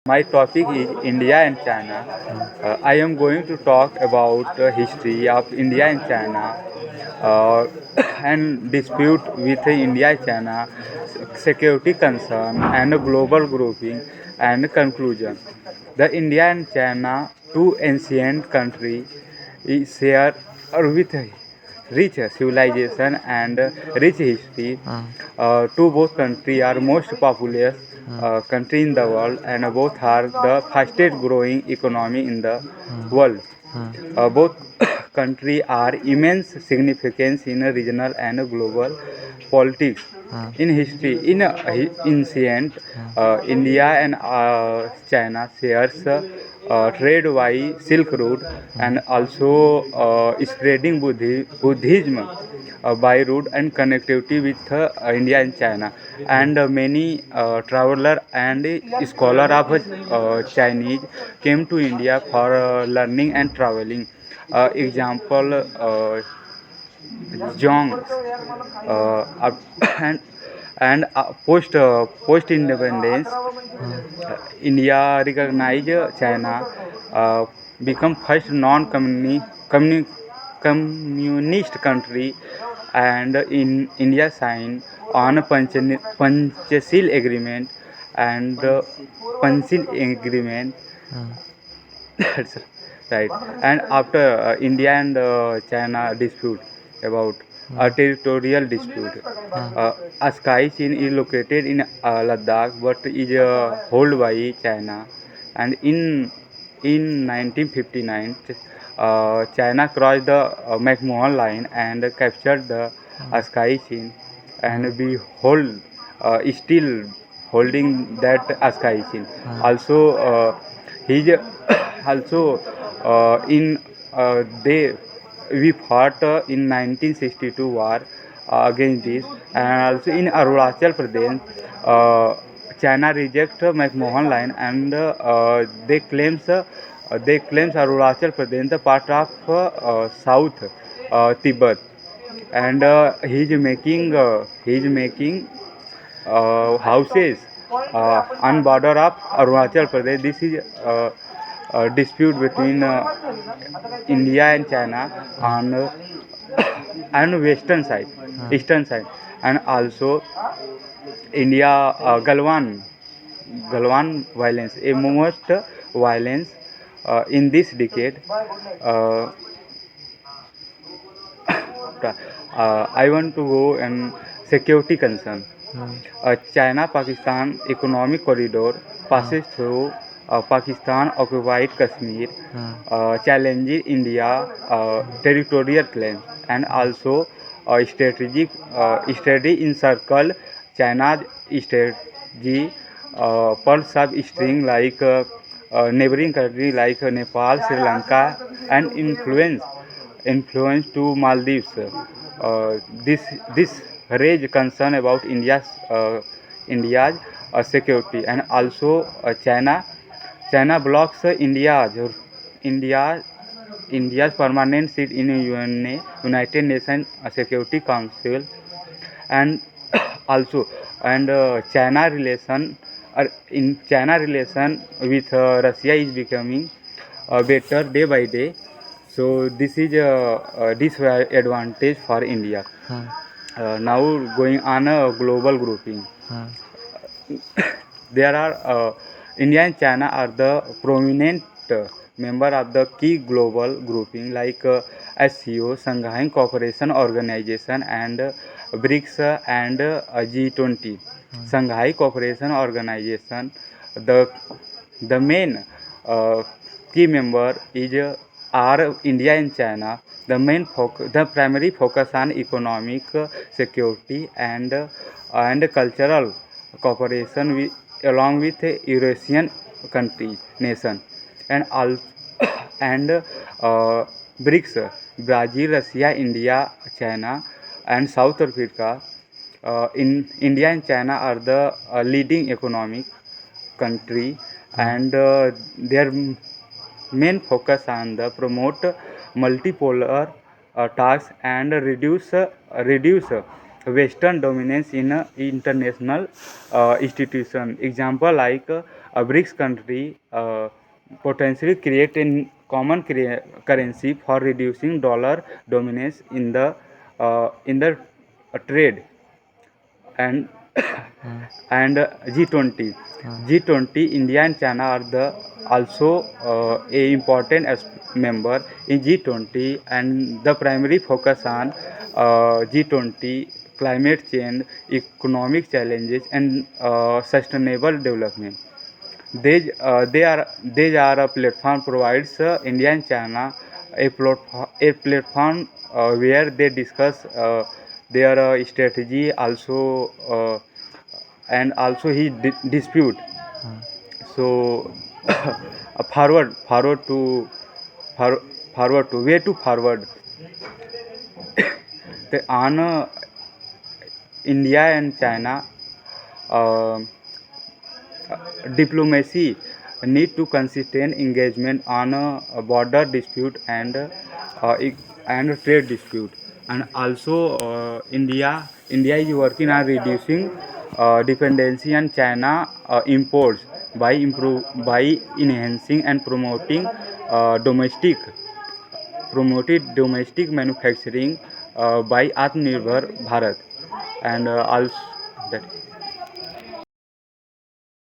My topic is India and China. I am going to talk about the history of India and China uh, and dispute with India China, security concern and global grouping and conclusion. The India and China, two ancient countries, share with rich civilization and rich history. Two both countries are most populous country in the world, and both are the fastest growing economy in the world. Both countries are immense significance in regional and global politics. In history, in ancient India and China shares trade by Silk Route and also spreading Buddhism by road and connectivity with India and China. And many traveler and scholar of Chinese came to India for learning and traveling. Example, Zhong, and post independence, India recognized China, uh, become first communist country, and in India signed on Panchashil agreement and Panchil agreement. That's right. And after India and China dispute about a territorial dispute, Askai Chin is located in Ladakh, but is held by China. And in 1959, China crossed the McMahon line and captured the Askai Chin, and we hold still holding that Askai Chin. Also, he also in they we fought in 1962 war against this, and also in Arunachal Pradesh, China reject McMahon line, and they claims Arunachal Pradesh the part of South Tibet, and he's making houses on border of Arunachal Pradesh. This is a dispute between India and China on western side, eastern side, and also India Galwan violence, a most violence in this decade. Uh, I want to go and security concern. China-Pakistan economic corridor passes through Pakistan occupied Kashmir, challenging India territorial claims, and also strategy encircle China's strategy per sub-string like neighboring countries like Nepal, Sri Lanka, and influence to Maldives. This raise concern about India's security, and also China blocks India India's permanent seat in United Nations Security Council, and also and China relation with Russia is becoming better day by day. So this is a disadvantage for India. Now going on a global grouping, there are India and China are the prominent member of the key global grouping like SCO, Shanghai Cooperation Organization, and BRICS and G20. Shanghai Cooperation Organization, the the main uh, key member is are India and China. The primary focus on economic security and cultural cooperation along with Eurasian countries nation, and all and BRICS, Brazil, Russia, India, China, and South Africa. In India and China are the leading economic country, and their main focus on the promote multipolar tasks and reduce Western dominance in international institution. Example like a BRICS country potentially create a common currency for reducing dollar dominance in the trade. And and G20. G20, India and China are the also a important as member in G20, and the primary focus on G20 climate change, economic challenges, and sustainable development. They are a platform provides India and China a platform where they discuss their strategy also, and also he dispute. So forward to for, forward to way to forward the on India and China uh, diplomacy need to consistent engagement on a border dispute and trade dispute. And also India is working on reducing dependency on China imports by enhancing and promoted domestic manufacturing by Atmanirbhar Bharat. And also that.